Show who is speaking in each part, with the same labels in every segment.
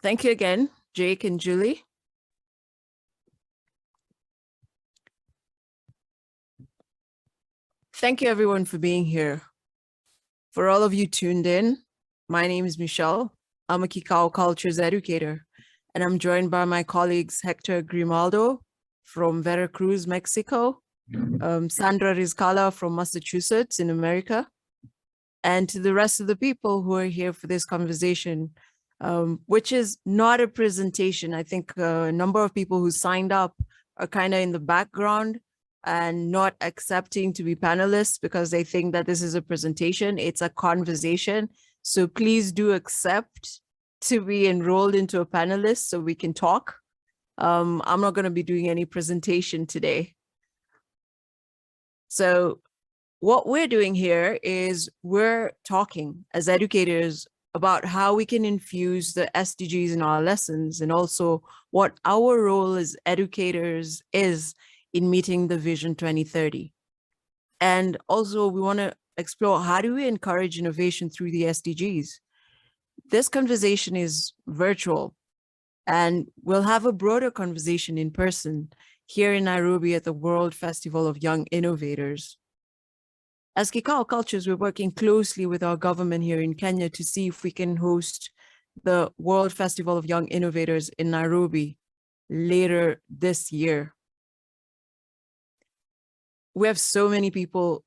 Speaker 1: Thank you again, Jake and Julie. Thank you everyone for being here. For all of you tuned in, my name is Michelle. I'm a KIKAO Cultures educator, and I'm joined by my colleagues Hector Grimaldo from Veracruz, Mexico, Sandra Rizcala from Massachusetts in America, and to the rest of the people who are here for this conversation, which is not a presentation. I think a number of people who signed up are kind of in the background and not accepting to be panelists because they think that this is a presentation. It's a conversation. So please do accept to be enrolled into a panelist so we can talk. I'm not going to be doing any presentation today. So what we're doing here is we're talking as educators about how we can infuse the SDGs in our lessons, and also what our role as educators is in meeting the Vision 2030. And also we want to explore how do we encourage innovation through the SDGs. This conversation is virtual, and we'll have a broader conversation in person here in Nairobi at the World Festival of Young Innovators. As KIKAO Cultures, we're working closely with our government here in Kenya to see if we can host the World Festival of Young Innovators in Nairobi later this year. We have so many people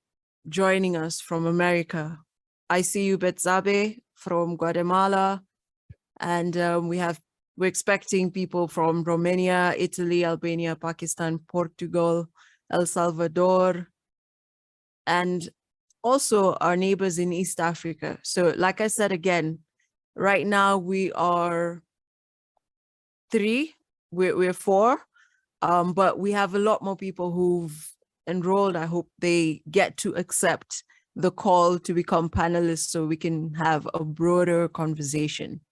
Speaker 1: joining us from America. I see you, Betsabe, from Guatemala, and we're expecting people from Romania, Italy, Albania, Pakistan, Portugal, El Salvador, and also our neighbors in East Africa. So like I said, again, right now we are we're four, but we have a lot more people who've enrolled. I hope they get to accept the call to become panelists so we can have a broader conversation.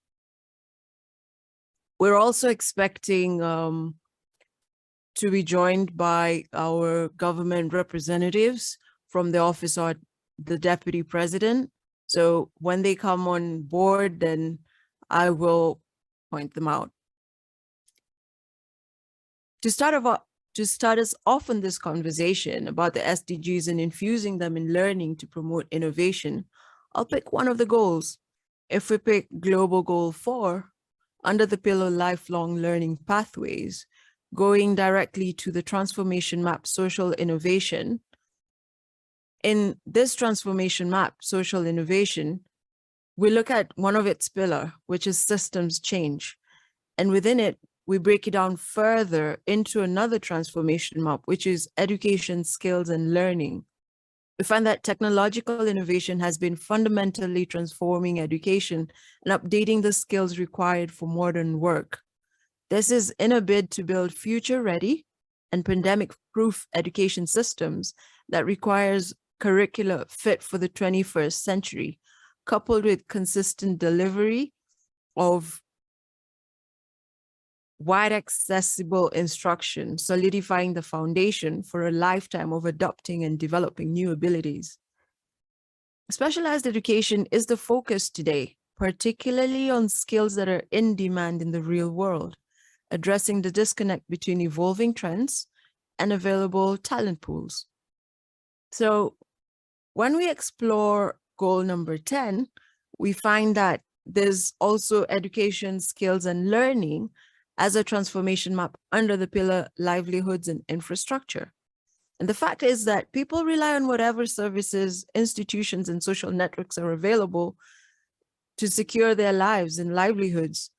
Speaker 1: We're also expecting to be joined by our government representatives from the office of the Deputy President. So when they come on board, then I will point them out. To start us off in this conversation about the SDGs and infusing them in learning to promote innovation, I'll pick one of the goals. If we pick Global Goal 4, under the pillar Lifelong Learning Pathways, going directly to the transformation map, social innovation. In this transformation map, social innovation, we look at one of its pillars, which is systems change. And within it, we break it down further into another transformation map, which is education, skills, and learning. We find that technological innovation has been fundamentally transforming education and updating the skills required for modern work. This is in a bid to build future-ready and pandemic-proof education systems that requires curricula fit for the 21st century, coupled with consistent delivery of wide accessible instruction, solidifying the foundation for a lifetime of adopting and developing new abilities. Specialized education is the focus today, particularly on skills that are in demand in the real world, addressing the disconnect between evolving trends and available talent pools. So when we explore goal number 10, we find that there's also education, skills, and learning as a transformation map under the pillar livelihoods and infrastructure. And the fact is that people rely on whatever services, institutions, and social networks are available to secure their lives and livelihoods.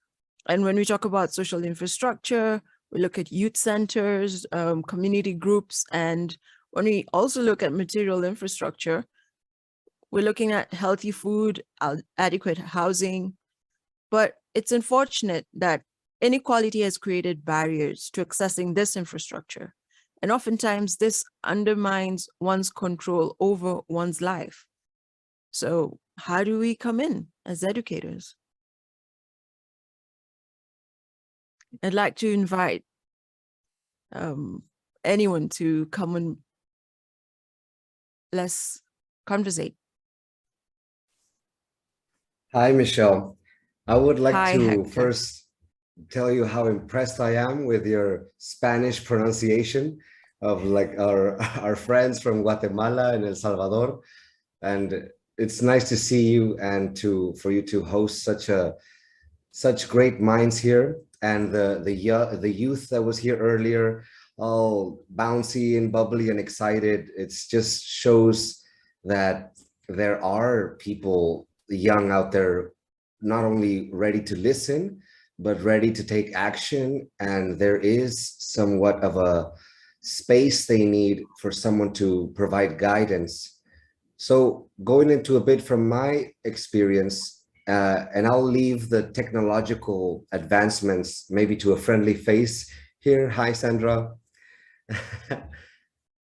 Speaker 1: And when we talk about social infrastructure, we look at youth centers, community groups, and when we also look at material infrastructure, we're looking at healthy food, adequate housing. But it's unfortunate that inequality has created barriers to accessing this infrastructure. And oftentimes this undermines one's control over one's life. So how do we come in as educators? I'd like to invite anyone to come and let's conversate.
Speaker 2: Hi, Michelle. I would like
Speaker 1: Hi,
Speaker 2: to
Speaker 1: Hector.
Speaker 2: first tell you how impressed I am with your Spanish pronunciation of like our friends from Guatemala and El Salvador. And it's nice to see you and for you to host such great minds here. And the youth that was here earlier, all bouncy and bubbly and excited. It's just shows that there are people young out there, not only ready to listen, but ready to take action. And there is somewhat of a space they need for someone to provide guidance. So going into a bit from my experience, and I'll leave the technological advancements maybe to a friendly face here. Hi, Sandra.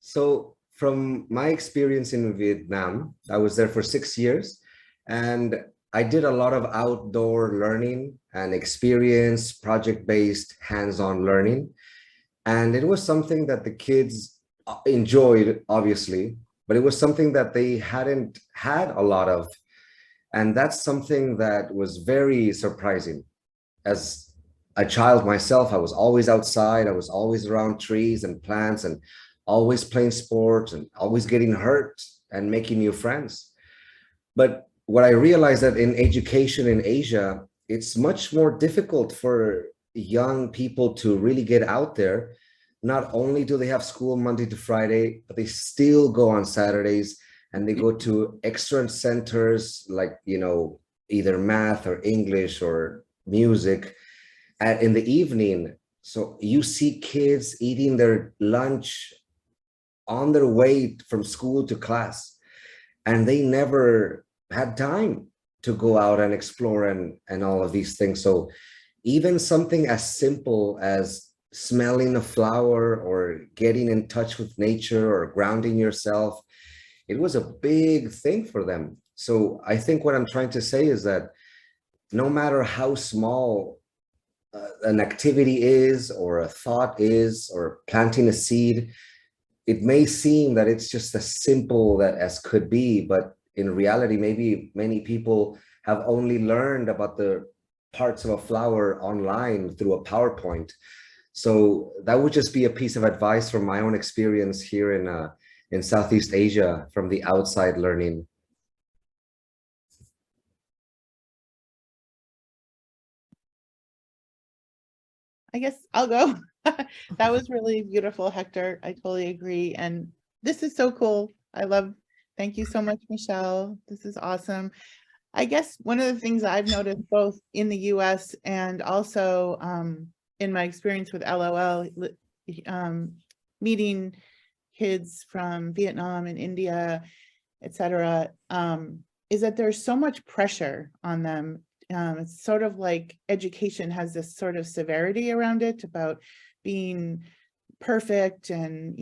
Speaker 2: So from my experience in Vietnam, I was there for 6 years, and I did a lot of outdoor learning and experience, project-based, hands-on learning. And it was something that the kids enjoyed, obviously, but it was something that they hadn't had a lot of. And that's something that was very surprising. As a child myself, I was always outside, I was always around trees and plants and always playing sports and always getting hurt and making new friends. But what I realized that in education in Asia, it's much more difficult for young people to really get out there. Not only do they have school Monday to Friday, but they still go on Saturdays and they go to extra centers like, either math or English or music in the evening. So you see kids eating their lunch on their way from school to class, and they never had time to go out and explore and all of these things. So even something as simple as smelling a flower or getting in touch with nature or grounding yourself, it was a big thing for them. So I think what I'm trying to say is that no matter how small an activity is or a thought is, or planting a seed, it may seem that it's just as simple that as could be, but in reality, maybe many people have only learned about the parts of a flower online through a PowerPoint. So that would just be a piece of advice from my own experience here in Southeast Asia from the outside learning.
Speaker 3: I guess I'll go. That was really beautiful, Hector. I totally agree. And this is so cool. Thank you so much, Michelle. This is awesome. I guess one of the things I've noticed both in the US and also in my experience with LOL, meeting kids from Vietnam and India, etc., is that there's so much pressure on them. It's sort of like education has this sort of severity around it about being perfect and,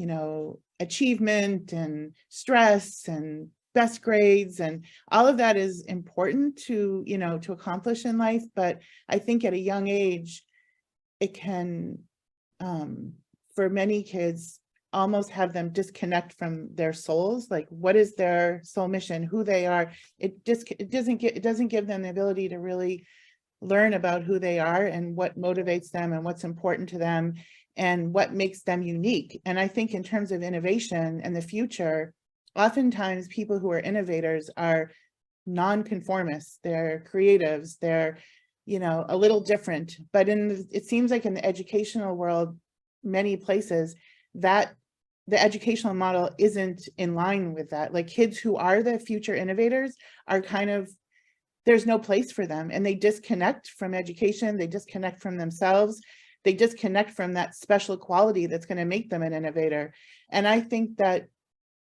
Speaker 3: achievement and stress and best grades, and all of that is important to, to accomplish in life. But I think at a young age, it can, for many kids, almost have them disconnect from their souls. Like, what is their soul mission, who they are? It doesn't give them the ability to really learn about who they are and what motivates them and what's important to them and what makes them unique. And I think in terms of innovation and the future, oftentimes people who are innovators are non-conformists, they're creatives, they're, a little different. But it seems like in the educational world, many places, that the educational model isn't in line with that. Like, kids who are the future innovators are kind of, there's no place for them, and they disconnect from education, they disconnect from themselves, they disconnect from that special quality that's going to make them an innovator. And I think that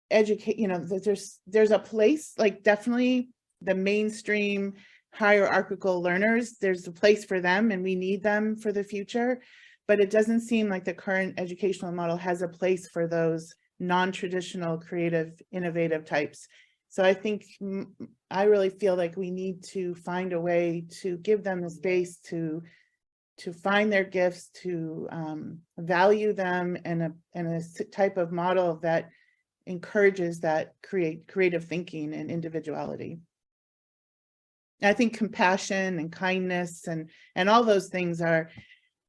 Speaker 3: there's a place, like, definitely the mainstream hierarchical learners, there's a place for them and we need them for the future. But it doesn't seem like the current educational model has a place for those non-traditional, creative, innovative types. So I think I really feel like we need to find a way to give them the space to find their gifts, to value them, and a type of model that encourages that creative thinking and individuality. I think compassion and kindness and all those things are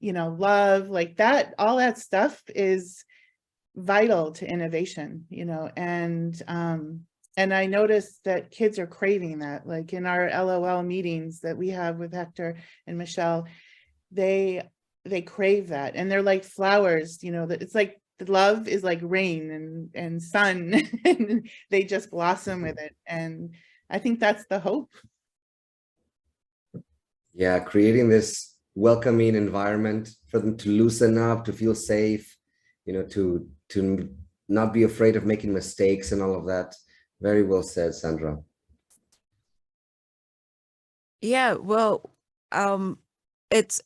Speaker 3: love, like that, all that stuff is vital to innovation, and I noticed that kids are craving that. Like in our LOL meetings that we have with Hector and Michelle, they crave that, and they're like flowers, that it's like the love is like rain and sun, and they just blossom with it. And I think that's the hope.
Speaker 2: Yeah, creating this welcoming environment for them to loosen up, to feel safe, to not be afraid of making mistakes and all of that. Very well said, Sandra.
Speaker 1: Yeah, well, it's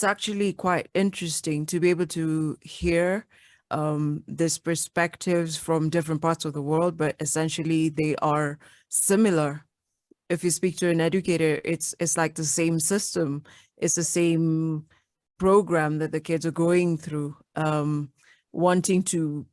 Speaker 1: actually quite interesting to be able to hear these perspectives from different parts of the world, but essentially they are similar. If you speak to an educator, it's like the same system. It's the same program that the kids are going through, wanting to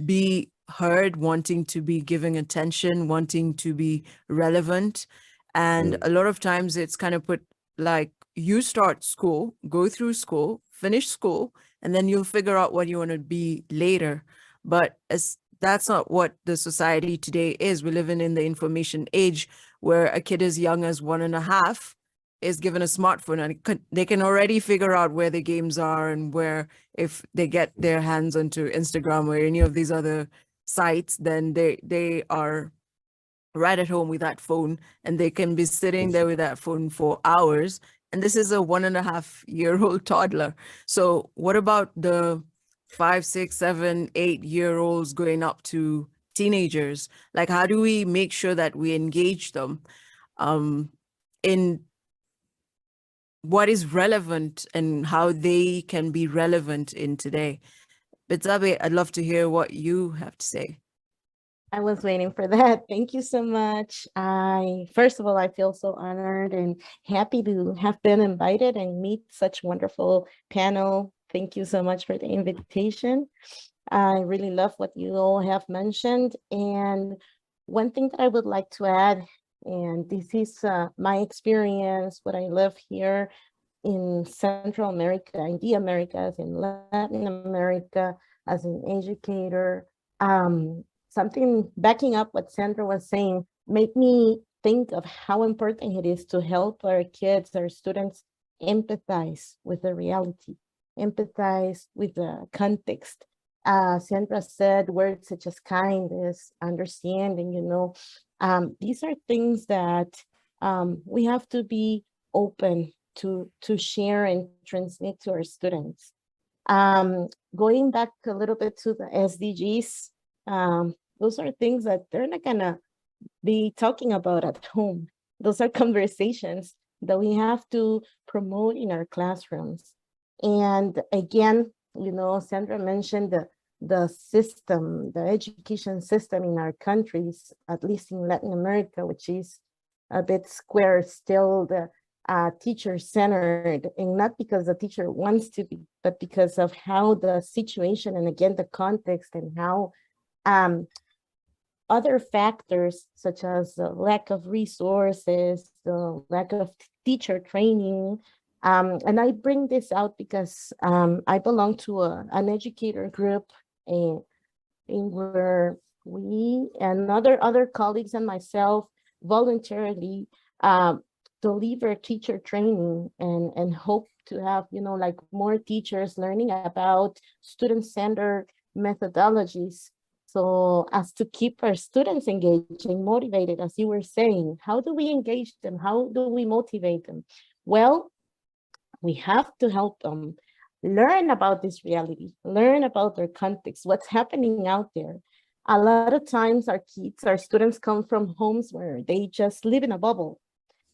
Speaker 1: be heard, wanting to be giving attention, wanting to be relevant. And a lot of times it's kind of put like, you start school, go through school, finish school, and then you'll figure out what you want to be later. But that's not what the society today is. We're living in the information age where a kid as young as 1.5 is given a smartphone, and they can already figure out where the games are, and where, if they get their hands onto Instagram or any of these other sites, then they are right at home with that phone, and they can be sitting there with that phone for hours. And this is a 1.5-year-old toddler. So what about the 5, 6, 7, 8-year-olds going up to teenagers? Like, how do we make sure that we engage them in what is relevant and how they can be relevant in today? Betsabe, I'd love to hear what you have to say.
Speaker 4: I was waiting for that. Thank you so much. First of all, I feel so honored and happy to have been invited and meet such wonderful panel. Thank you so much for the invitation. I really love what you all have mentioned. And one thing that I would like to add, and this is my experience, what I live here in Central America, in the Americas, in Latin America, as an educator. Something backing up what Sandra was saying made me think of how important it is to help our kids, our students, empathize with the reality, empathize with the context. Sandra said words such as kindness, understanding, these are things that we have to be open to share and transmit to our students. Going back a little bit to the SDGs, those are things that they're not gonna be talking about at home. Those are conversations that we have to promote in our classrooms. And again, Sandra mentioned the system, the education system in our countries, at least in Latin America, which is a bit square still, the teacher-centered, and not because the teacher wants to be, but because of how the situation, and again, the context, and how other factors such as the lack of resources, the lack of teacher training. And I bring this out because I belong to an educator group in where we and other colleagues and myself voluntarily deliver teacher training and hope to have, like more teachers learning about student-centered methodologies. So as to keep our students engaged and motivated, as you were saying, how do we engage them? How do we motivate them? Well, we have to help them learn about this reality, learn about their context, what's happening out there. A lot of times our kids, our students come from homes where they just live in a bubble.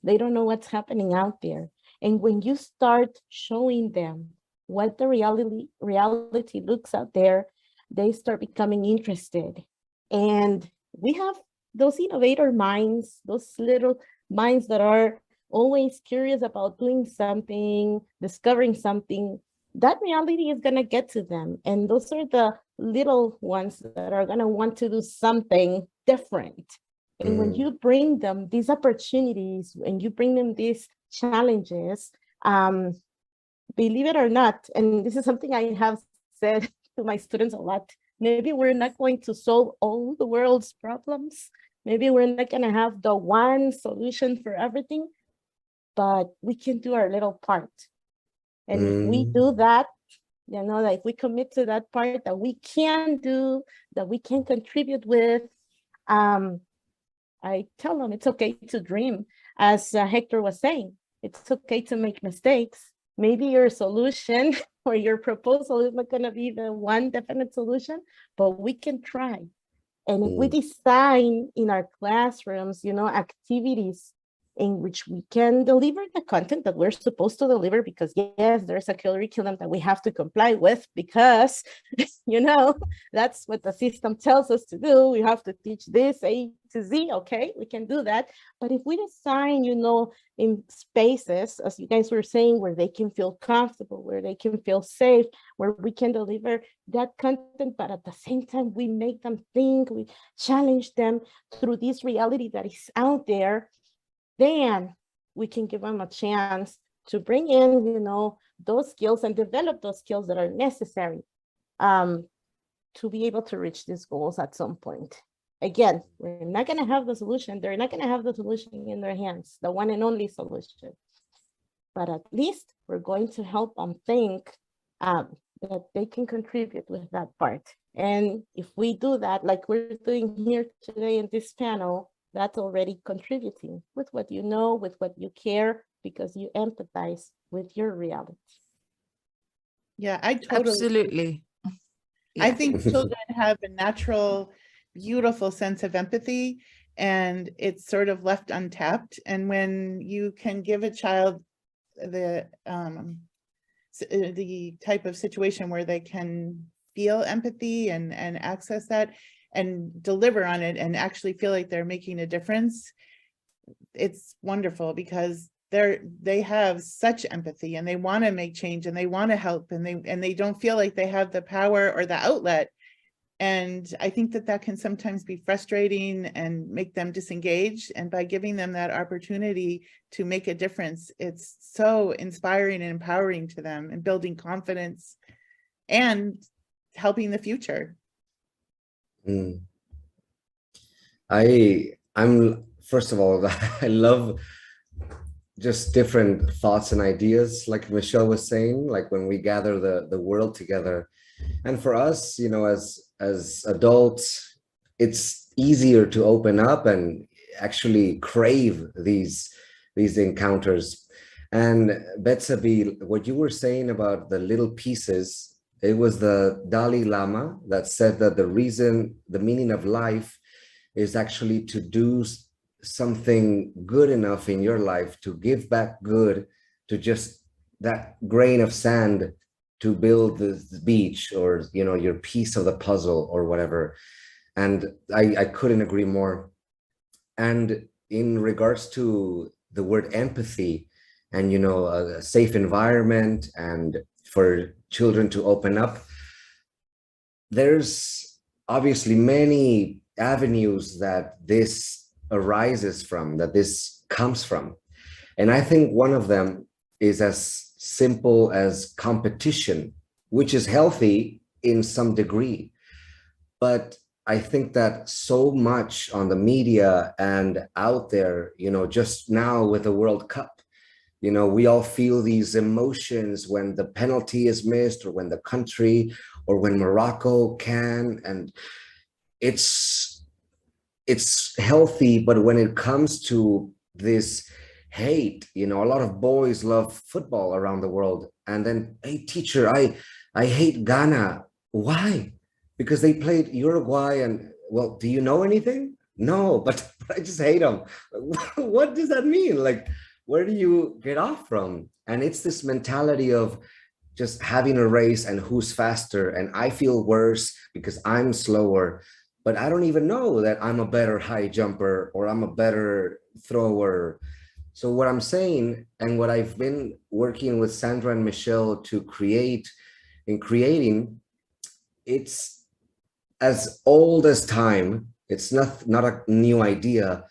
Speaker 4: They don't know what's happening out there. And when you start showing them what the reality looks out there, they start becoming interested. And we have those innovator minds, those little minds that are always curious about doing something, discovering something. That reality is going to get to them. And those are the little ones that are going to want to do something different. And when you bring them these opportunities and you bring them these challenges, believe it or not, and this is something I have said to my students a lot, maybe we're not going to solve all the world's problems. Maybe we're not going to have the one solution for everything, but we can do our little part. And if we do that, you know, like we commit to that part that we can do, that we can contribute with, I tell them it's okay to dream. As Hector was saying, it's okay to make mistakes. Maybe your solution or your proposal is not going to be the one definite solution, but we can try. And if we design in our classrooms, you know, activities in which we can deliver the content that we're supposed to deliver, because yes, there's a curriculum that we have to comply with because, you know, that's what the system tells us to do. We have to teach this A to Z, okay, we can do that. But if we design, you know, in spaces, as you guys were saying, where they can feel comfortable, where they can feel safe, where we can deliver that content, but at the same time, we make them think, we challenge them through this reality that is out there, then we can give them a chance to bring in, you know, those skills and develop those skills that are necessary to be able to reach these goals at some point. Again, we're not going to have the solution. They're not going to have the solution in their hands, the one and only solution. But at least we're going to help them think that they can contribute with that part. And if we do that, like we're doing here today in this panel, that's already contributing with what you know, with what you care, because you empathize with your reality.
Speaker 3: Yeah, I totally.
Speaker 1: Absolutely.
Speaker 3: I think children have a natural, beautiful sense of empathy, and it's sort of left untapped. And when you can give a child the type of situation where they can feel empathy and access that and deliver on it and actually feel like they're making a difference, it's wonderful, because they have such empathy and they want to make change and they want to help, and they don't feel like they have the power or the outlet. And I think that can sometimes be frustrating and make them disengaged. And by giving them that opportunity to make a difference, it's so inspiring and empowering to them, and building confidence and helping the future.
Speaker 2: I'm first of all, I love just different thoughts and ideas, like Michelle was saying, like when we gather the world together. And for us, you know, as adults, it's easier to open up and actually crave these encounters. And Betsabi, what you were saying about the little pieces, it was the Dalai Lama that said that the meaning of life is actually to do something good enough in your life to give back good to just that grain of sand to build the beach, or, you know, your piece of the puzzle or whatever. And I couldn't agree more. And in regards to the word empathy and, you know, a safe environment and for children to open up, there's obviously many avenues that this arises from, that this comes from. And I think one of them is as simple as competition, which is healthy in some degree. But I think that so much on the media and out there, you know, just now with the World Cup, you know, we all feel these emotions when the penalty is missed, or when the country, or when Morocco can, and it's healthy. But when it comes to this hate, you know, a lot of boys love football around the world, and then, hey teacher, I hate Ghana. Why? Because they played Uruguay. And, well, do you know anything? No, but I just hate them. What does that mean? Like, where do you get off from? And it's this mentality of just having a race and who's faster, and I feel worse because I'm slower, but I don't even know that I'm a better high jumper or I'm a better thrower. So what I'm saying, and what I've been working with Sandra and Michelle to creating, it's as old as time. It's not a new idea,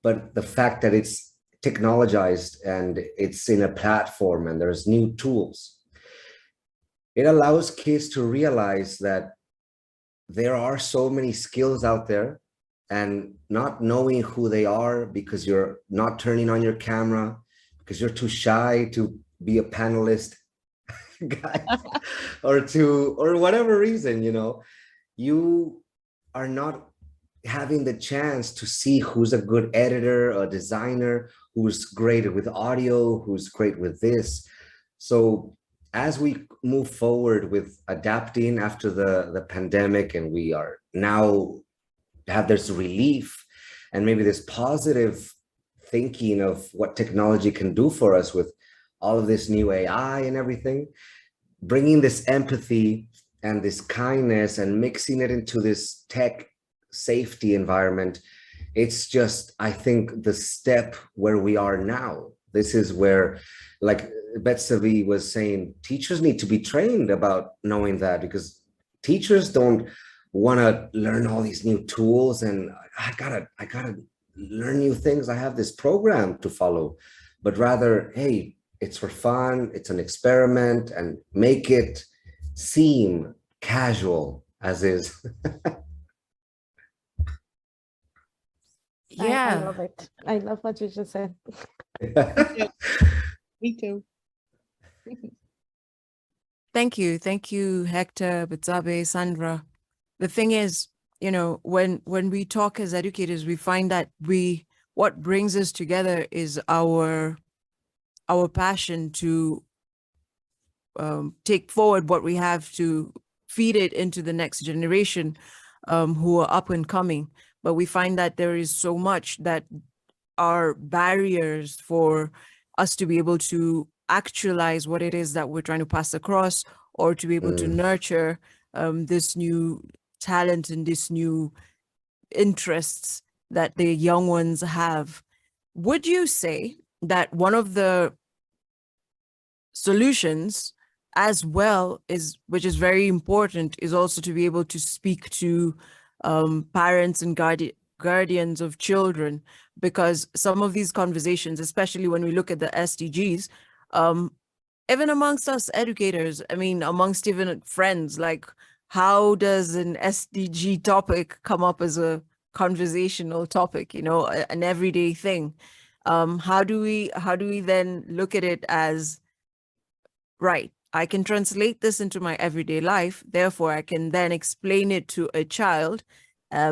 Speaker 2: but the fact that it's technologized and it's in a platform and there's new tools. it allows kids to realize that there are so many skills out there, and not knowing who they are because you're not turning on your camera, because you're too shy to be a panelist, guys, or whatever reason, you are not having the chance to see who's a good editor, a designer, who's great with audio, who's great with this. So as we move forward with adapting after the pandemic, and we are now have this relief and maybe this positive thinking of what technology can do for us with all of this new AI and everything, bringing this empathy and this kindness and mixing it into this tech safety environment, it's just, I think, the step where we are now. This is where, like Betsavi was saying, teachers need to be trained about knowing that, because teachers don't want to learn all these new tools and I gotta learn new things. I have this program to follow, but rather, hey, it's for fun, it's an experiment, and make it seem casual as is.
Speaker 4: I
Speaker 1: Yeah.
Speaker 4: love it. I love what you just said.
Speaker 3: Me too.
Speaker 1: Thank you. Thank you, Hector, Betsabe, Sandra. The thing is, when we talk as educators, we find that what brings us together is our passion to take forward what we have, to feed it into the next generation who are up and coming. But we find that there is so much that are barriers for us to be able to actualize what it is that we're trying to pass across, or to be able to nurture this new talent and this new interests that the young ones have. Would you say that one of the solutions as well is, which is very important, is also to be able to speak to parents and guardians of children, because some of these conversations, especially when we look at the SDGs, even amongst us educators, I mean, amongst even friends, like, how does an SDG topic come up as a conversational topic, an everyday thing? How do we then look at it as, right, I can translate this into my everyday life, therefore I can then explain it to a child,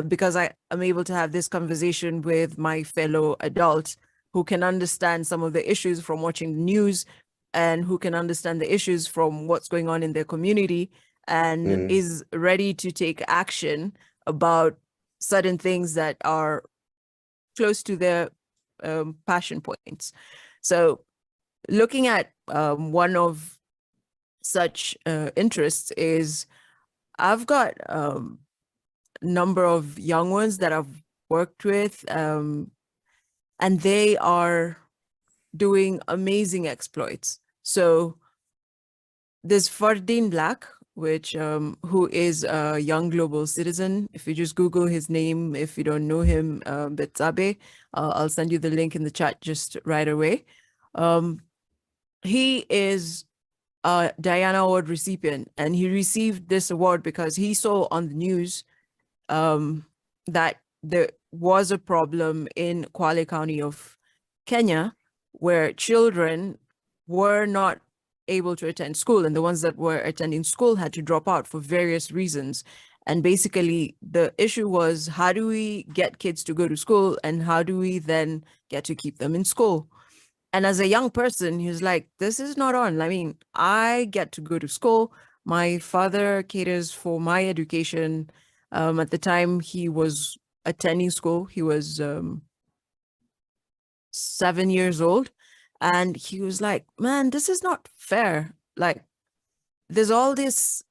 Speaker 1: because I am able to have this conversation with my fellow adults who can understand some of the issues from watching the news, and who can understand the issues from what's going on in their community, and is ready to take action about certain things that are close to their passion points. So looking at one of such interests is, I've got number of young ones that I've worked with, and they are doing amazing exploits. So there's Fardeen Blaq, which who is a young global citizen. If you just Google his name, if you don't know him, Betsabe, I'll send you the link in the chat just right away. He is a Diana Award recipient, and he received this award because he saw on the news that there was a problem in Kwale County of Kenya, where children were not able to attend school, and the ones that were attending school had to drop out for various reasons. And basically the issue was, how do we get kids to go to school, and how do we then get to keep them in school? And as a young person, he was like, this is not on. I mean, I get to go to school. My father caters for my education. At the time he was attending school, he was 7 years old. And he was like, man, this is not fair. Like, there's all this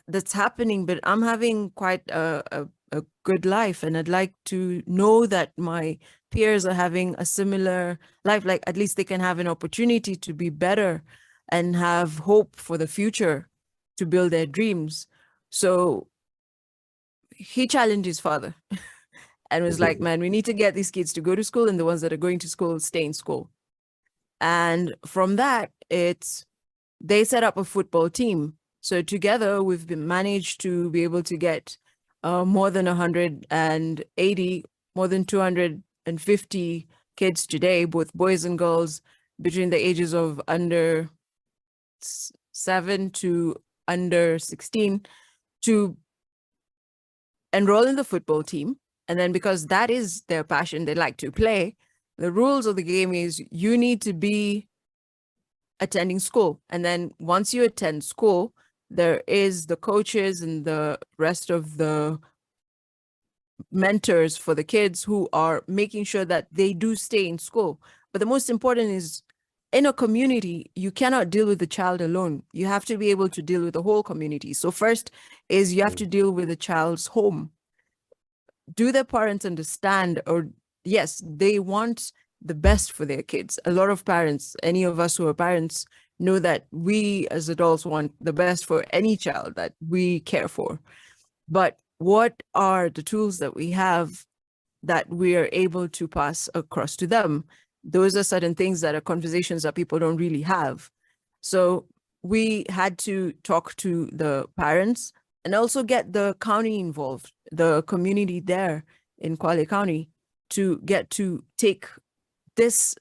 Speaker 1: that's happening, but I'm having quite a good life. And I'd like to know that my peers are having a similar life, like at least they can have an opportunity to be better and have hope for the future, to build their dreams. So he challenged his father and was like, man, we need to get these kids to go to school, and the ones that are going to school stay in school. And from that, they set up a football team. So together we've been managed to be able to get more than 180, more than 250 kids today, both boys and girls, between the ages of under 7 to under 16, to enroll in the football team. And then because that is their passion, they like to play, the rules of the game is you need to be attending school. And then once you attend school, there is the coaches and the rest of the mentors for the kids who are making sure that they do stay in school. But the most important is, in a community, you cannot deal with the child alone. You have to be able to deal with the whole community. So first is you have to deal with the child's home. Do their parents understand, or yes, they want the best for their kids? A lot of parents, any of us who are parents, know that we as adults want the best for any child that we care for. But what are the tools that we have that we are able to pass across to them? Those are certain things that are conversations that people don't really have. So we had to talk to the parents and also get the county involved, the community there in Kwale County, to get to take this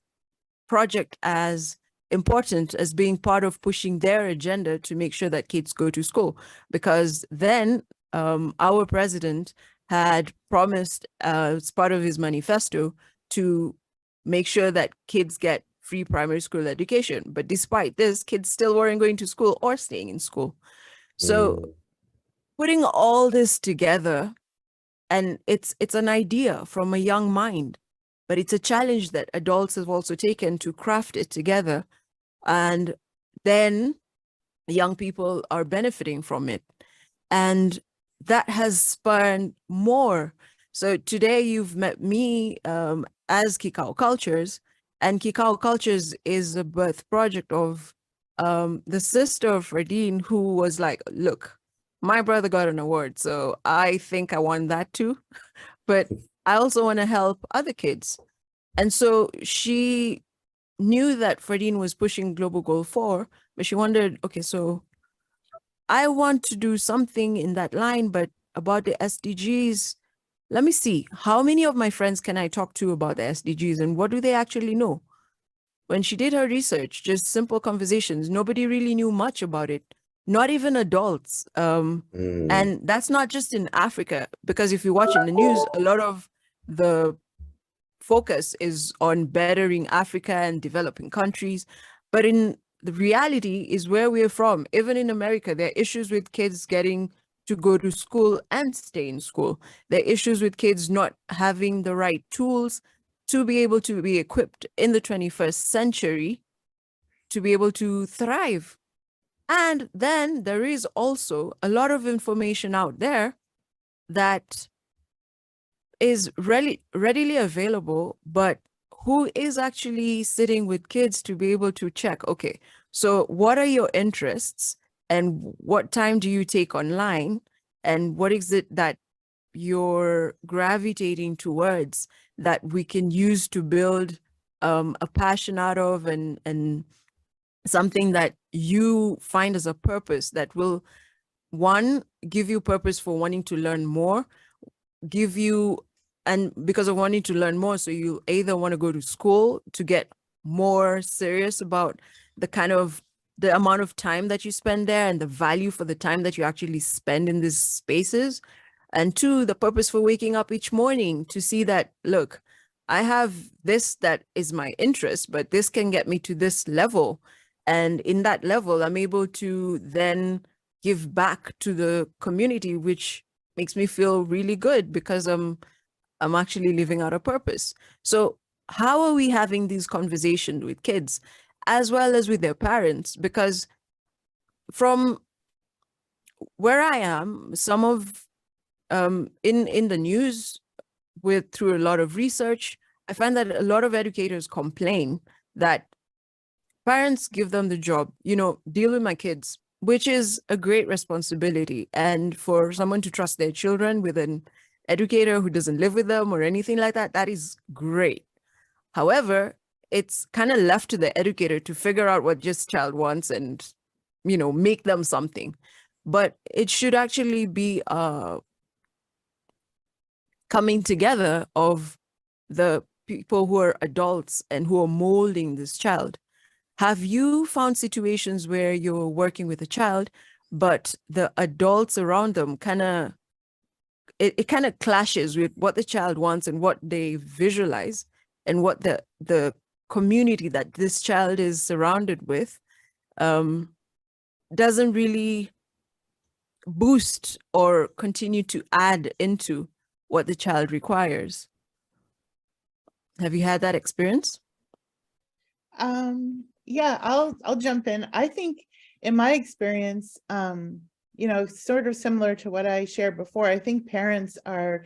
Speaker 1: project as important as being part of pushing their agenda to make sure that kids go to school. Because then our president had promised as part of his manifesto to make sure that kids get free primary school education. But despite this, kids still weren't going to school or staying in school. So putting all this together, and it's an idea from a young mind, but it's a challenge that adults have also taken to craft it together. And then young people are benefiting from it. And that has spurred more. So today you've met me as KIKAO Cultures, and KIKAO Cultures is a birth project of the sister of Fardeen, who was like, look, my brother got an award, so I think I want that too. But I also want to help other kids. And so she knew that Fardeen was pushing Global Goal 4, but she wondered, okay, so I want to do something in that line, but about the SDGs, let me see, how many of my friends can I talk to about the SDGs and what do they actually know? When she did her research, just simple conversations, nobody really knew much about it, not even adults. And that's not just in Africa, because if you watch in the news, a lot of the focus is on bettering Africa and developing countries. But in the reality is where we're from. Even in America, there are issues with kids getting to go to school and stay in school. There are issues with kids not having the right tools to be able to be equipped in the 21st century to be able to thrive. And then there is also a lot of information out there that is readily available, but who is actually sitting with kids to be able to check, okay, so what are your interests and what time do you take online and what is it that you're gravitating towards that we can use to build a passion out of, and something that you find as a purpose that will, one, give you purpose for wanting to learn more, give you, and because of wanting to learn more, so you either want to go to school to get more serious about the amount of time that you spend there and the value for the time that you actually spend in these spaces. And two, the purpose for waking up each morning to see that, look, I have this that is my interest, but this can get me to this level. And in that level, I'm able to then give back to the community, which makes me feel really good because I'm actually living out a purpose. So how are we having these conversations with kids as well as with their parents? Because from where I am, some of in the news, through a lot of research, I find that a lot of educators complain that parents give them the job, deal with my kids, which is a great responsibility. And for someone to trust their children with an educator who doesn't live with them or anything like that, that is great. However, it's kind of left to the educator to figure out what this child wants and make them something, but it should actually be coming together of the people who are adults and who are molding this child. Have you found situations where you're working with a child, but the adults around them it kind of clashes with what the child wants and what they visualize and what the community that this child is surrounded with doesn't really boost or continue to add into what the child requires? Have you had that experience?
Speaker 3: Yeah, I'll jump in. I think in my experience, sort of similar to what I shared before, I think parents are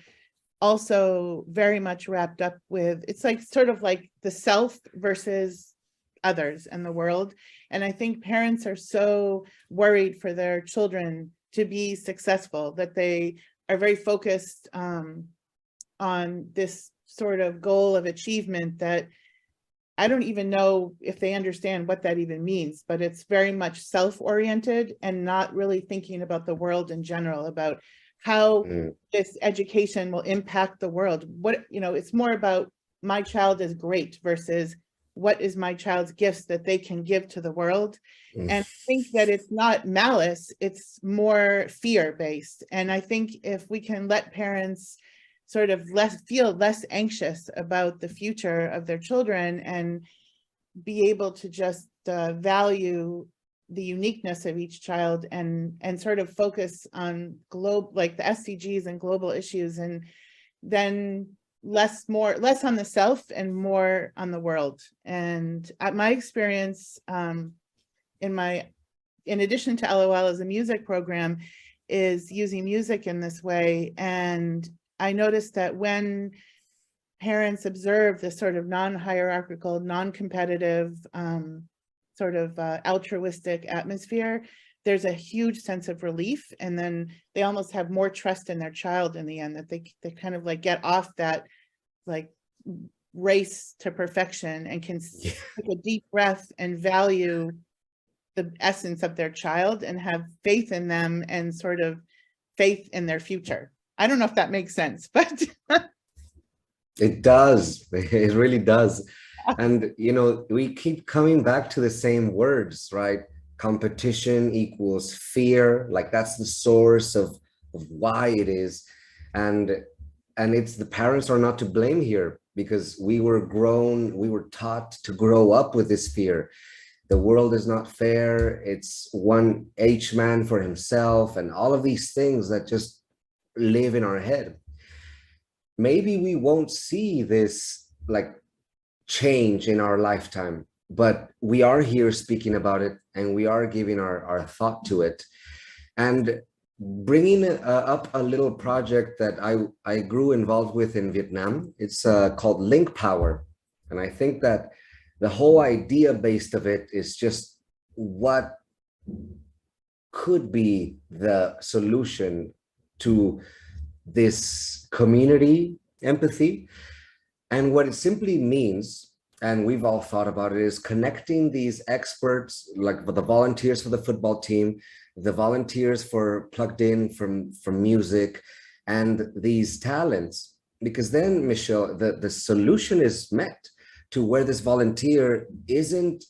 Speaker 3: also very much wrapped up with, it's like sort of like the self versus others and the world. And I think parents are so worried for their children to be successful that they are very focused on this sort of goal of achievement that I don't even know if they understand what that even means, but it's very much self-oriented and not really thinking about the world in general, about how this education will impact the world. It's more about my child is great versus what is my child's gifts that they can give to the world. And I think that it's not malice, it's more fear-based. And I think if we can let parents sort of feel less anxious about the future of their children and be able to just value the uniqueness of each child and sort of focus on like the SDGs and global issues, and then less on the self and more on the world. And at my experience, in addition to LOL as a music program, is using music in this way. And I noticed that when parents observe this sort of non-hierarchical, non-competitive, sort of altruistic atmosphere, there's a huge sense of relief. And then they almost have more trust in their child in the end, that they kind of like get off that like race to perfection and can take a deep breath and value the essence of their child and have faith in them and sort of faith in their future. I don't know if that makes sense, but
Speaker 2: it does. It really does. And, we keep coming back to the same words, right? Competition equals fear. Like that's the source of why it is. And it's the parents are not to blame here, because we were taught to grow up with this fear. The world is not fair. It's one each man for himself, and all of these things that just live in our head. Maybe we won't see this like change in our lifetime, but we are here speaking about it, and we are giving our thought to it, and bringing up a little project that I grew involved with in Vietnam. It's called Link Power. And I think that the whole idea based of it is just what could be the solution to this community empathy. And what it simply means, and we've all thought about it, is connecting these experts, like the volunteers for the football team, the volunteers for plugged in from music, and these talents. Because then, Michelle, the solution is met to where this volunteer isn't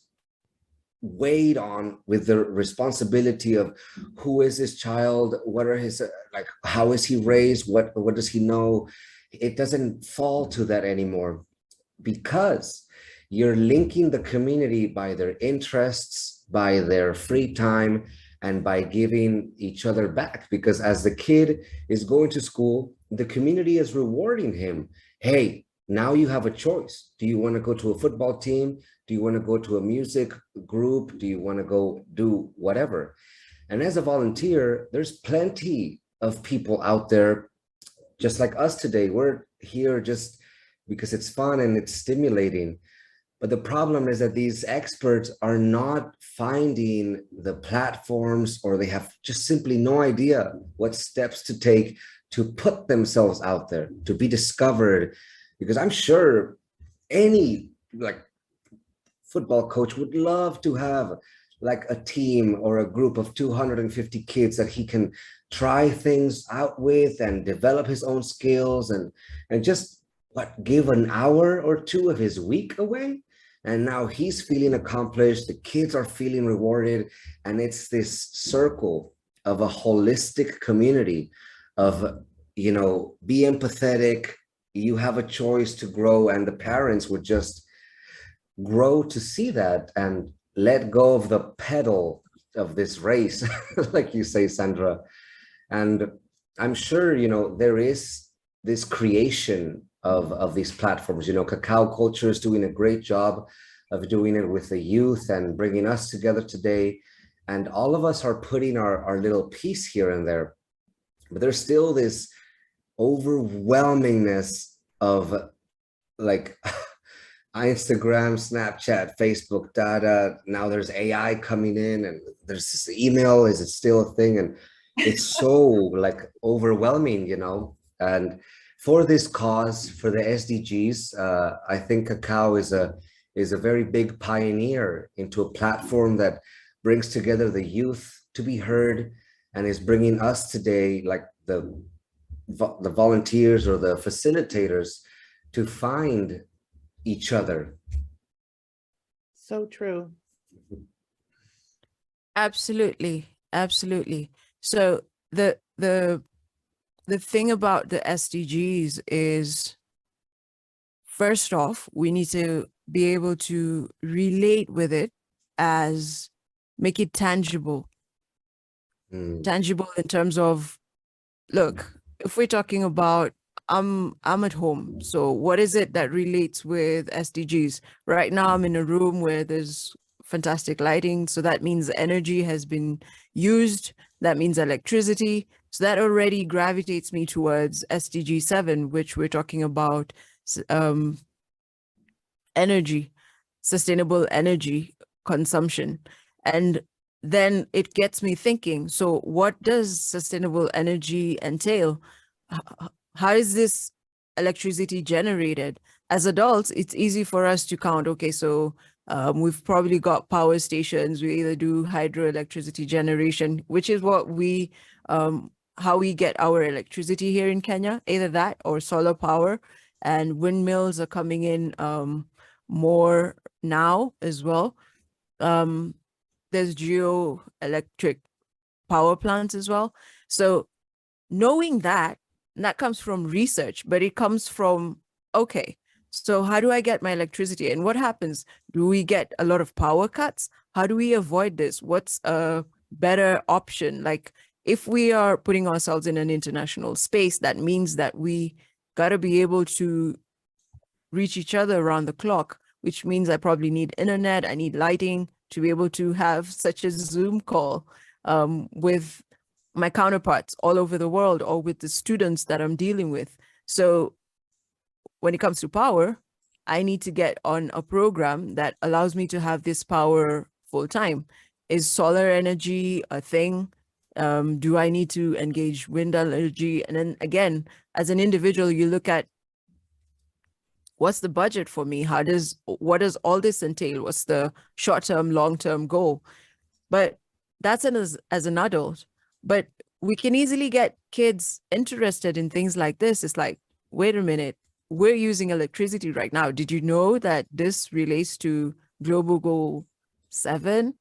Speaker 2: weighed on with the responsibility of who is this child, what are his, like, how is he raised, what does he know? It doesn't fall to that anymore, because you're linking the community by their interests, by their free time, and by giving each other back. Because as the kid is going to school, the community is rewarding him. Hey, now you have a choice. Do you want to go to a football team? Do you want to go to a music group? Do you want to go do whatever? And as a volunteer, there's plenty of people out there just like us today. We're here just because it's fun and it's stimulating. But the problem is that these experts are not finding the platforms, or they have just simply no idea what steps to take to put themselves out there, to be discovered. Because I'm sure any like football coach would love to have like a team or a group of 250 kids that he can try things out with and develop his own skills and just give an hour or two of his week away. And now he's feeling accomplished, the kids are feeling rewarded, and it's this circle of a holistic community of, you know, be empathetic, you have a choice to grow, and the parents would just grow to see that and let go of the pedal of this race, like you say, Sandra. And I'm sure, you know, there is this creation of these platforms. You know, KIKAO Culture is doing a great job of doing it with the youth and bringing us together today. And all of us are putting our little piece here and there. But there's still this overwhelmingness of like Instagram, Snapchat, Facebook, data. Now there's AI coming in, and there's this email. Is it still a thing? And it's so like overwhelming, you know. And for this cause, for the SDGs, I think KIKAO is a very big pioneer into a platform that brings together the youth to be heard, and is bringing us today, like the volunteers or the facilitators, to find each other.
Speaker 3: So true.
Speaker 1: Absolutely, absolutely. So the thing about the SDGs is, first off, we need to be able to relate with it, as make it tangible. Tangible in terms of, look, if we're talking about I'm at home, so what is it that relates with SDGs? Right now I'm in a room where there's fantastic lighting, so that means energy has been used, that means electricity, so that already gravitates me towards SDG 7, which we're talking about energy, sustainable energy consumption. And then it gets me thinking, so what does sustainable energy entail? How is this electricity generated? As adults, it's easy for us to count, okay, so we've probably got power stations, we either do hydroelectricity generation, which is what we, how we get our electricity here in Kenya, either that or solar power, and windmills are coming in more now as well. There's geoelectric power plants as well. So knowing that, and that comes from research, but it comes from, okay, so how do I get my electricity? And what happens? Do we get a lot of power cuts? How do we avoid this? What's a better option? Like, if we are putting ourselves in an international space, that means that we got to be able to reach each other around the clock, which means I probably need internet, I need lighting to be able to have such a Zoom call with my counterparts all over the world, or with the students that I'm dealing with. So when it comes to power, I need to get on a program that allows me to have this power full time. Is solar energy a thing? Do I need to engage wind energy? And then again, as an individual, you look at, what's the budget for me? What does all this entail? What's the short-term, long-term goal? But that's as an adult. But we can easily get kids interested in things like this. It's like, wait a minute, we're using electricity right now. Did you know that this relates to Global Goal 7?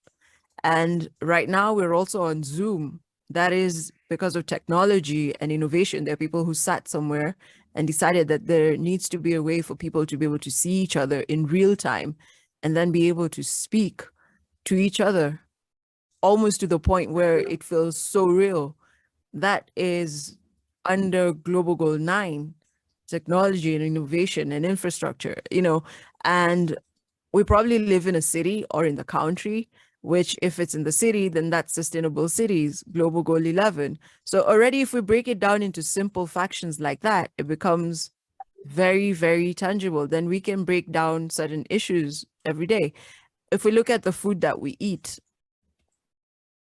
Speaker 1: And right now we're also on Zoom. That is because of technology and innovation. There are people who sat somewhere and decided that there needs to be a way for people to be able to see each other in real time, and then be able to speak to each other, almost to the point where it feels so real. That is under Global Goal 9, technology and innovation and infrastructure, you know. And we probably live in a city or in the country, which if it's in the city, then that's sustainable cities, Global Goal 11. So already, if we break it down into simple factions like that, it becomes very, very tangible. Then we can break down certain issues every day. If we look at the food that we eat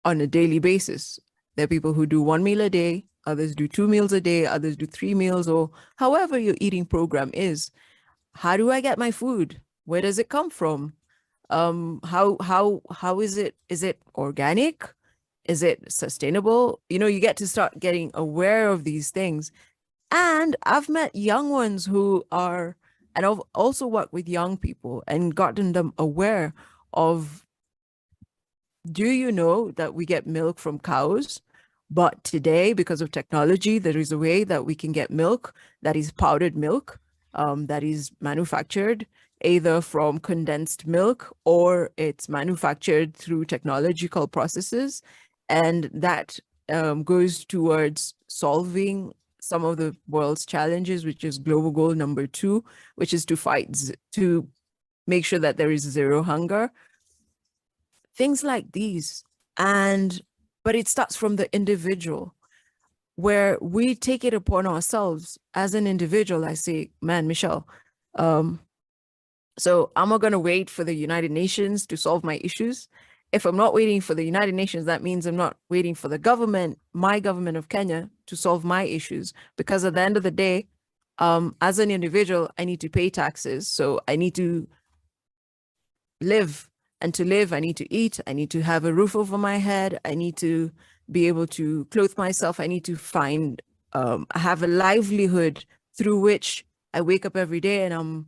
Speaker 1: on a daily basis, there are people who do 1 meal a day, others do 2 meals a day, others do 3 meals, or however your eating program is. How do I get my food? Where does it come from? How is it? Is it organic? Is it sustainable? You know, you get to start getting aware of these things. And I've met young ones who are, and I've also worked with young people and gotten them aware of, do you know that we get milk from cows? But today, because of technology, there is a way that we can get milk that is powdered milk, that is manufactured either from condensed milk or it's manufactured through technological processes. And that goes towards solving some of the world's challenges, which is global goal number 2, which is to make sure that there is zero hunger. Things like these. But it starts from the individual, where we take it upon ourselves as an individual. I say, man, Michelle, so I'm not going to wait for the United Nations to solve my issues. If I'm not waiting for the United Nations, that means I'm not waiting for the government, my government of Kenya, to solve my issues. Because at the end of the day, as an individual, I need to pay taxes. So I need to live. And to live, I need to eat. I need to have a roof over my head. I need to be able to clothe myself. I need to have a livelihood through which I wake up every day and I'm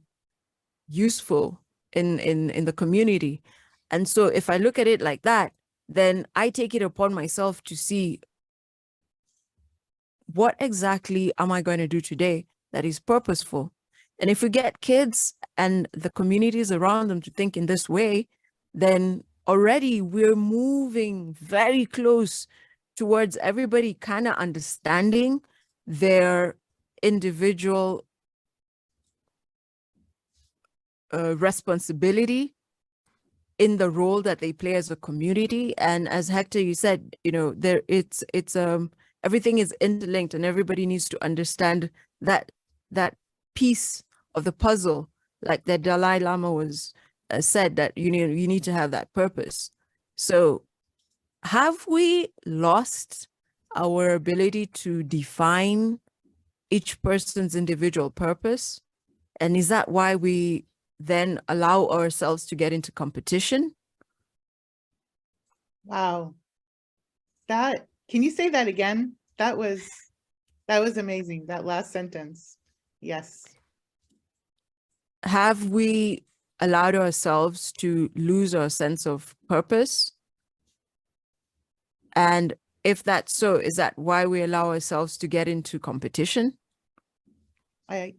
Speaker 1: useful in the community. And so if I look at it like that, then I take it upon myself to see, what exactly am I going to do today that is purposeful? And if we get kids and the communities around them to think in this way, then already we're moving very close towards everybody kind of understanding their individual responsibility in the role that they play as a community. And as Hector, you said, you know, everything is interlinked and everybody needs to understand that piece of the puzzle, like the Dalai Lama was said, that you need to have that purpose. So have we lost our ability to define each person's individual purpose? And is that why we then allow ourselves to get into competition?
Speaker 3: Wow. Can you say that again? That was amazing. That last sentence. Yes.
Speaker 1: Have we allowed ourselves to lose our sense of purpose? And if that's so, is that why we allow ourselves to get into competition?
Speaker 3: I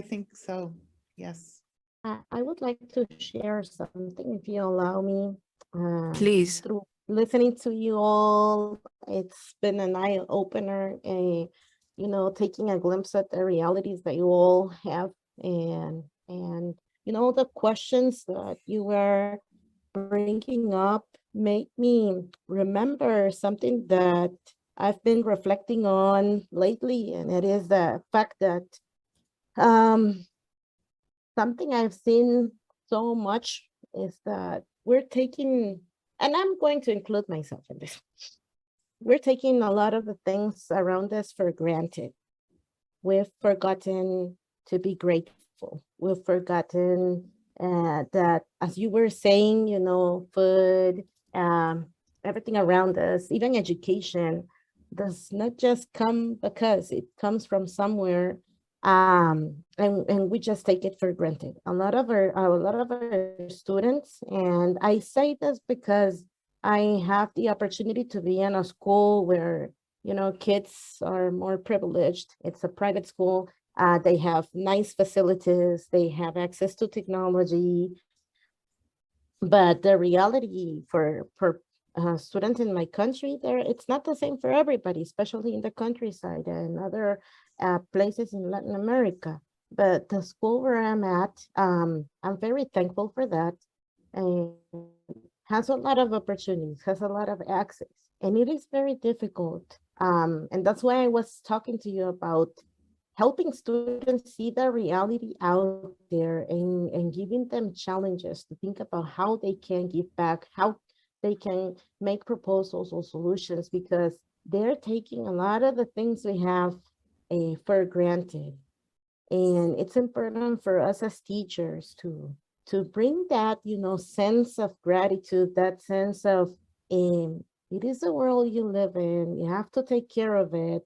Speaker 3: think so. Yes.
Speaker 4: I would like to share something, if you allow me.
Speaker 1: Please.
Speaker 4: Through listening to you all, it's been an eye opener, you know, taking a glimpse at the realities that you all have, and you know, the questions that you were bringing up made me remember something that I've been reflecting on lately, and it is the fact that something I've seen so much is that we're taking, and I'm going to include myself in this, we're taking a lot of the things around us for granted. We've forgotten to be grateful. We've forgotten that, as you were saying, you know, food, everything around us, even education, does not just come because it comes from somewhere, and we just take it for granted. A lot of our students, and I say this because I have the opportunity to be in a school where, you know, kids are more privileged. It's a private school. They have nice facilities. They have access to technology. But the reality for students in my country, it's not the same for everybody, especially in the countryside and other places in Latin America. But the school where I'm at, I'm very thankful for that. And has a lot of opportunities, has a lot of access, and it is very difficult. And that's why I was talking to you about helping students see the reality out there, and giving them challenges to think about how they can give back, how they can make proposals or solutions, because they're taking a lot of the things we have for granted. And it's important for us as teachers to bring that, sense of gratitude, that sense of it is the world you live in. You have to take care of it.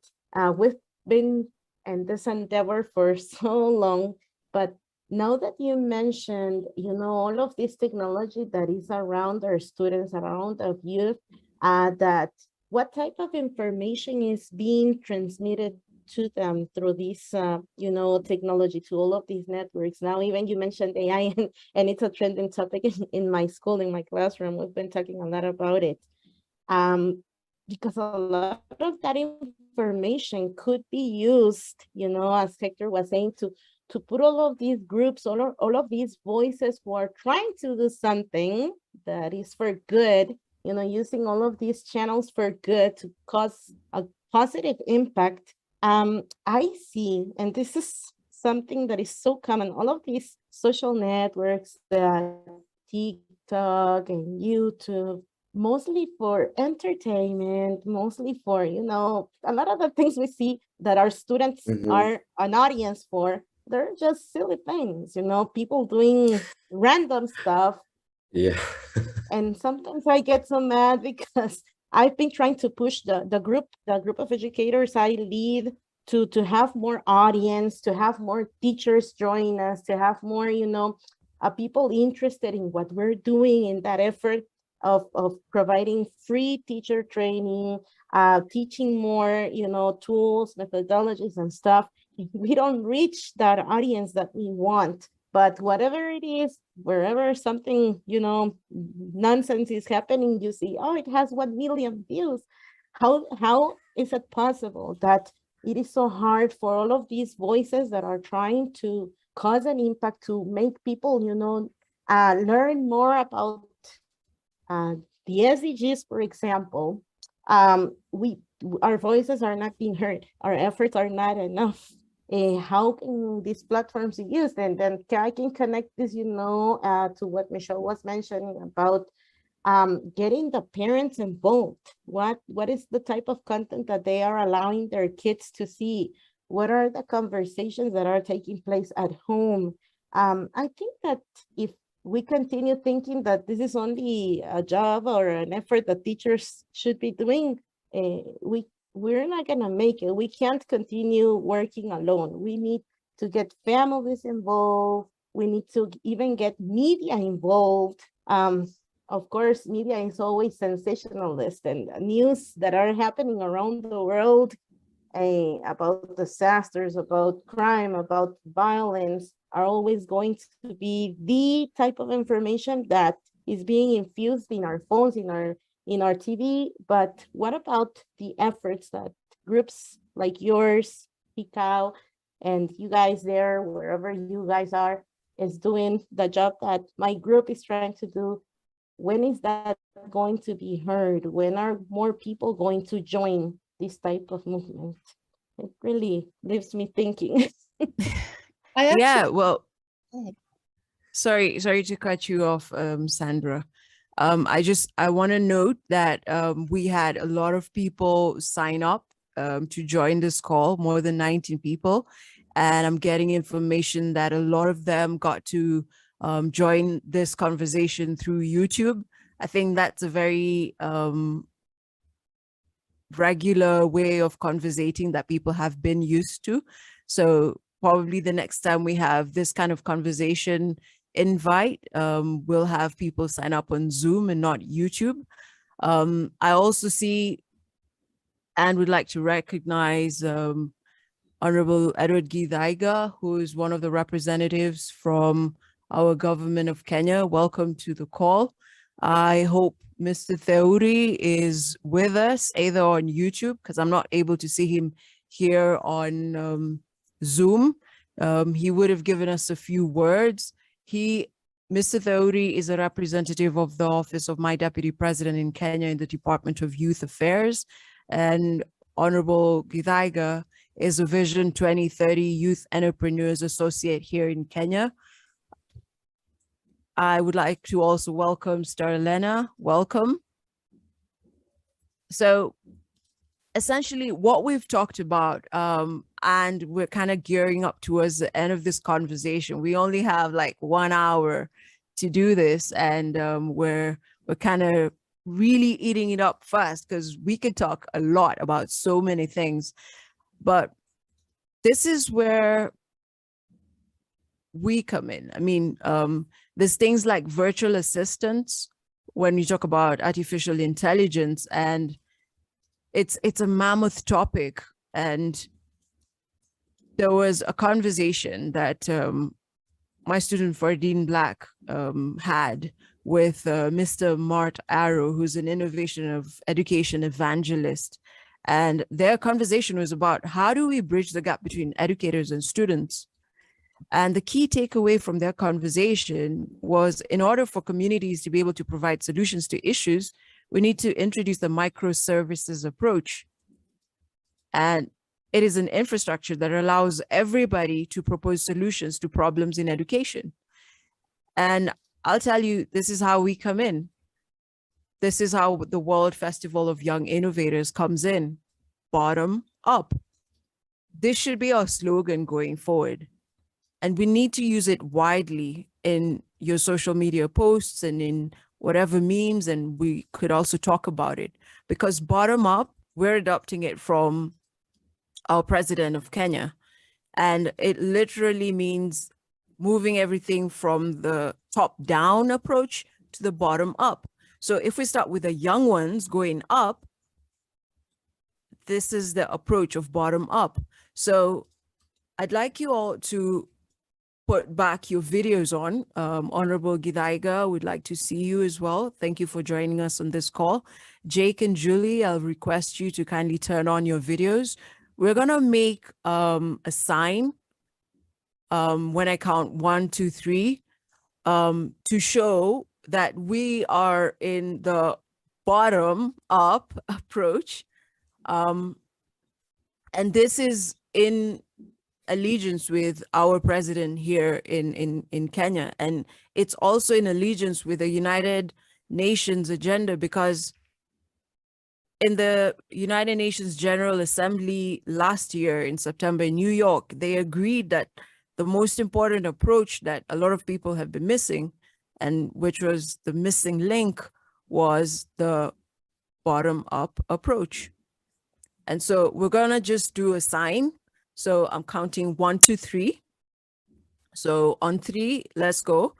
Speaker 4: We've been in this endeavor for so long, but now that you mentioned, all of this technology that is around our students, around our youth, that what type of information is being transmitted to them through this, technology, to all of these networks. Now, even you mentioned AI, and it's a trending topic in my school, in my classroom. We've been talking a lot about it. Because a lot of that information could be used, as Hector was saying, to put all of these groups, all of these voices who are trying to do something that is for good, using all of these channels for good to cause a positive impact. I see, and this is something that is so common, all of these social networks, TikTok and YouTube, mostly for entertainment, mostly for, a lot of the things we see that our students are an audience for, they're just silly things, people doing random stuff.
Speaker 2: Yeah.
Speaker 4: And sometimes I get so mad because I've been trying to push the group of educators I lead to have more audience, to have more teachers join us, to have more, people interested in what we're doing in that effort of providing free teacher training, teaching more, tools, methodologies and stuff. We don't reach that audience that we want. But whatever it is, wherever something, nonsense is happening, you see, oh, it has 1 million views. How is it possible that it is so hard for all of these voices that are trying to cause an impact, to make people, learn more about the SDGs, for example? Our voices are not being heard. Our efforts are not enough. How can these platforms be used? And then I can connect this, to what Michelle was mentioning about getting the parents involved. What is the type of content that they are allowing their kids to see? What are the conversations that are taking place at home? I think that if we continue thinking that this is only a job or an effort that teachers should be doing, we're not going to make it. We can't continue working alone. We need to get families involved. We need to even get media involved. Of course, media is always sensationalist, and news that are happening around the world about disasters, about crime, about violence are always going to be the type of information that is being infused in our phones, in our TV. But what about the efforts that groups like yours, KIKAO, and you guys there, wherever you guys are, is doing the job that my group is trying to do? When is that going to be heard? When are more people going to join this type of movement? It really leaves me thinking.
Speaker 1: Yeah, well, sorry to cut you off, Sandra. I want to note that we had a lot of people sign up to join this call, more than 19 people. And I'm getting information that a lot of them got to join this conversation through YouTube. I think that's a very regular way of conversating that people have been used to. So probably the next time we have this kind of conversation invite, we'll have people sign up on Zoom and not YouTube. I also see and would like to recognize Honorable Edward Githaiga, who is one of the representatives from our government of Kenya. Welcome to the call. I hope Mr. Theuri is with us either on YouTube, because I'm not able to see him here on Zoom. He would have given us a few words. Mr. Theuri is a representative of the Office of My Deputy President in Kenya in the Department of Youth Affairs. And Honorable Githaiga is a Vision 2030 Youth Entrepreneurs Associate here in Kenya. I would like to also welcome Starlena. Welcome. So essentially what we've talked about, and we're kind of gearing up towards the end of this conversation. We only have like 1 hour to do this, and we're kind of really eating it up fast because we could talk a lot about so many things. But this is where we come in. I mean, there's things like virtual assistants when you talk about artificial intelligence, and it's a mammoth topic. And there was a conversation that my student Fardeen Blaq had with Mr. Mart Arrow, who's an innovation of education evangelist. And their conversation was about how do we bridge the gap between educators and students? And the key takeaway from their conversation was, in order for communities to be able to provide solutions to issues, we need to introduce the microservices approach. And it is an infrastructure that allows everybody to propose solutions to problems in education. And I'll tell you, this is how we come in. This is how the World Festival of Young Innovators comes in, bottom up. This should be our slogan going forward. And we need to use it widely in your social media posts and in whatever memes, and we could also talk about it. Because bottom up, we're adopting it from our president of Kenya. And it literally means moving everything from the top down approach to the bottom up. So if we start with the young ones going up, this is the approach of bottom up. So I'd like you all to put back your videos on. Honorable Gidaiga, would like to see you as well. Thank you for joining us on this call. Jake and Julie, I'll request you to kindly turn on your videos. We're gonna make a sign when I count 1, 2, 3 to show that we are in the bottom up approach. And this is in allegiance with our president here in Kenya. And it's also in allegiance with the United Nations agenda, because in the United Nations General Assembly last year in September in New York, they agreed that the most important approach that a lot of people have been missing, and which was the missing link, was the bottom-up approach. And so we're gonna just do a sign. So I'm counting 1, 2, 3. So on 3, let's go.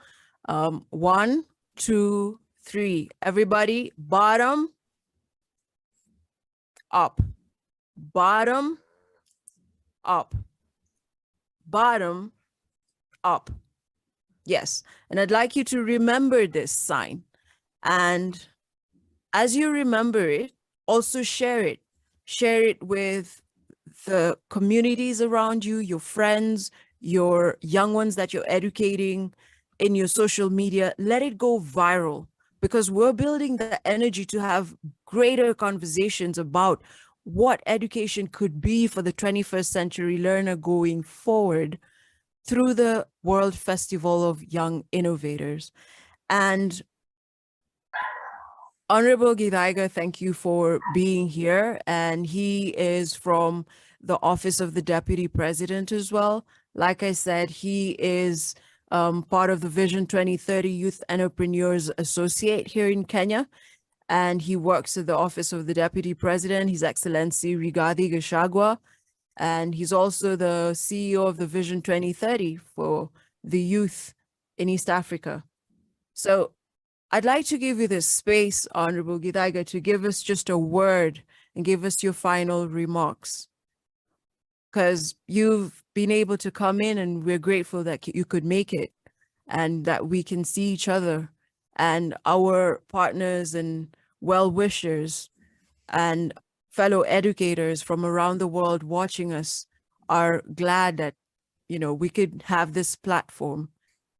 Speaker 1: 1, 2, 3. Everybody, bottom up, bottom up, bottom up. Yes, and I'd like you to remember this sign. And as you remember it, also share it. Share it with the communities around you, your friends, your young ones that you're educating, in your social media. Let it go viral, because we're building the energy to have greater conversations about what education could be for the 21st century learner going forward through the World Festival of Young Innovators. And Honorable Gidaiga, thank you for being here. And he is from the Office of the Deputy President as well. Like I said, he is part of the Vision 2030 Youth Entrepreneurs Associate here in Kenya. And he works at the Office of the Deputy President, His Excellency Rigathi Gachagua. And he's also the CEO of the Vision 2030 for the youth in East Africa. So I'd like to give you this space, Honorable Gidaiga, to give us just a word and give us your final remarks. Because you've been able to come in, and we're grateful that you could make it and that we can see each other, and our partners and well-wishers and fellow educators from around the world watching us are glad that, you know, we could have this platform.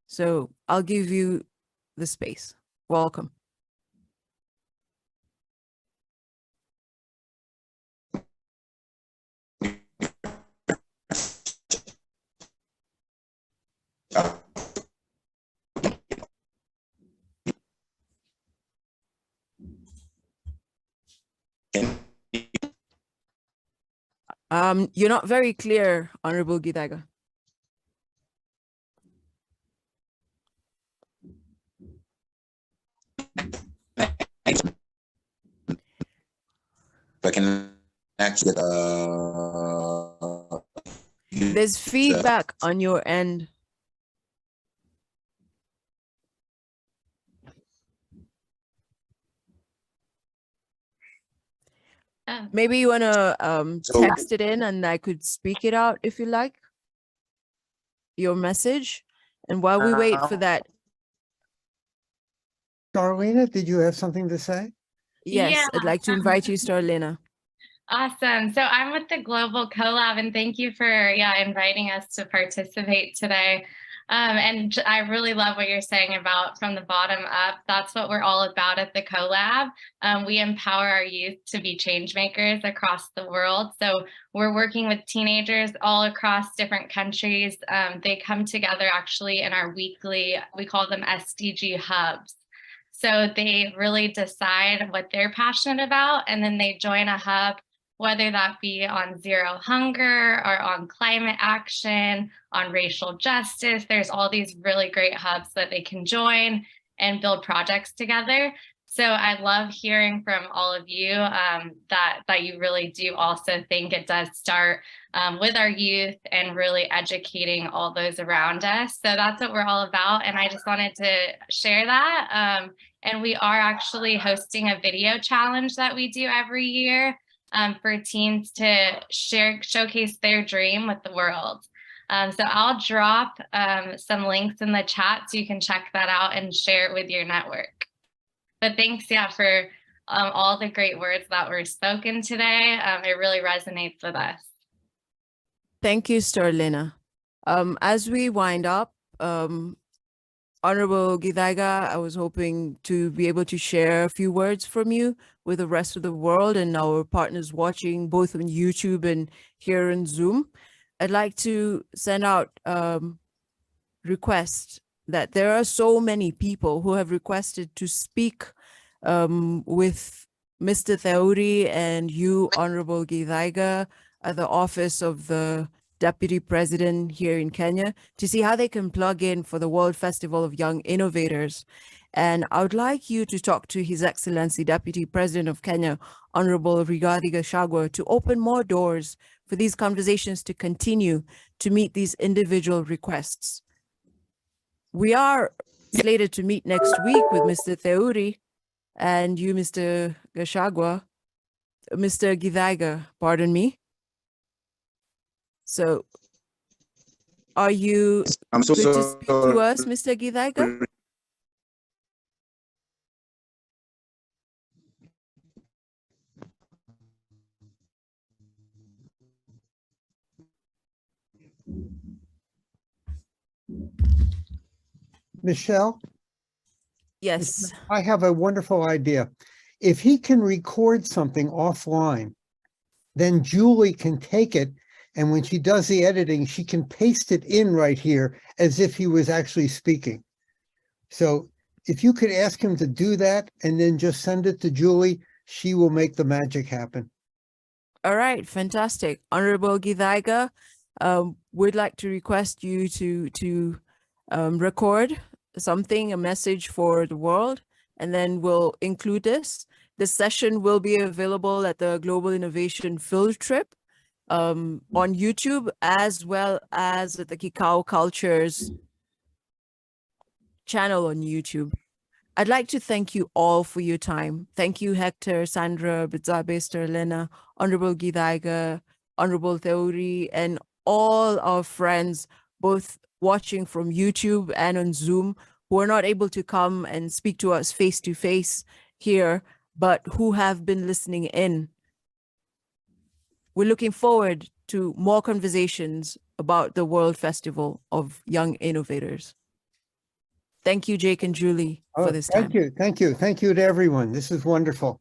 Speaker 1: So I'll give you the space. Welcome. You're not very clear, Honorable Gidaiga.
Speaker 5: I can actually get
Speaker 1: There's feedback on your end. Maybe you want to
Speaker 5: So-
Speaker 1: text it in and I could speak it out if you like, your message. And while we wait for that,
Speaker 6: Darlena, did you have something to say?
Speaker 1: yes,
Speaker 7: Yeah.
Speaker 1: I'd like to invite you, Starlina.
Speaker 7: Awesome. So I'm with the Global CoLab, and thank you for inviting us to participate today. And I really love what you're saying about from the bottom up. That's what we're all about at the CoLab. We empower our youth to be change makers across the world. So we're working with teenagers all across different countries. They come together actually in our weekly, we call them SDG hubs. So they really decide what they're passionate about, and then they join a hub, whether that be on zero hunger or on climate action, on racial justice. There's all these really great hubs that they can join and build projects together. So I love hearing from all of you that you really do also think it does start with our youth and really educating all those around us. So that's what we're all about. And I just wanted to share that. And we are actually hosting a video challenge that we do every year for teens to showcase their dream with the world. So I'll drop some links in the chat so you can check that out and share it with your network. But thanks, for all the great words that were spoken today. It really resonates with us.
Speaker 1: Thank you, Starlina. As we wind up, Honorable Gidaiga, I was hoping to be able to share a few words from you with the rest of the world and our partners watching both on YouTube and here on Zoom. I'd like to send out request that there are so many people who have requested to speak with Mr. Theuri and you, Honorable Gidaiga, at the office of the Deputy President here in Kenya, to see how they can plug in for the World Festival of Young Innovators. And I would like you to talk to His Excellency Deputy President of Kenya, Honorable Rigathi Gachagua, to open more doors for these conversations to continue to meet these individual requests. We are slated to meet next week with Mr. Theuri and you, Mr. Gachagua, Mr. Gidaiga, pardon me. So are you
Speaker 5: I'm so
Speaker 1: good to speak to
Speaker 5: sorry.
Speaker 1: us, Mr. Gidaiga?
Speaker 6: Michelle,
Speaker 1: Yes.
Speaker 6: I have a wonderful idea. If he can record something offline, then Julie can take it, and when she does the editing, she can paste it in right here as if he was actually speaking. So if you could ask him to do that and then just send it to Julie, she will make the magic happen.
Speaker 1: All right, fantastic. Honorable Gidaiga, we'd like to request you to record something, a message for the world, and then we'll include this. This session will be available at the Global Innovation Field Trip on YouTube, as well as at the KIKAO Cultures channel on YouTube. I'd like to thank you all for your time. Thank you, Hector, Sandra, Bitzabe, Sterlena, Honorable Gidaiga, Honorable Theuri, and all our friends, both watching from YouTube and on Zoom, who are not able to come and speak to us face to face here, but who have been listening in. We're looking forward to more conversations about the World Festival of Young Innovators. Thank you, Jake and Julie, for this time.
Speaker 6: Thank you. Thank you. Thank you to everyone. This is wonderful.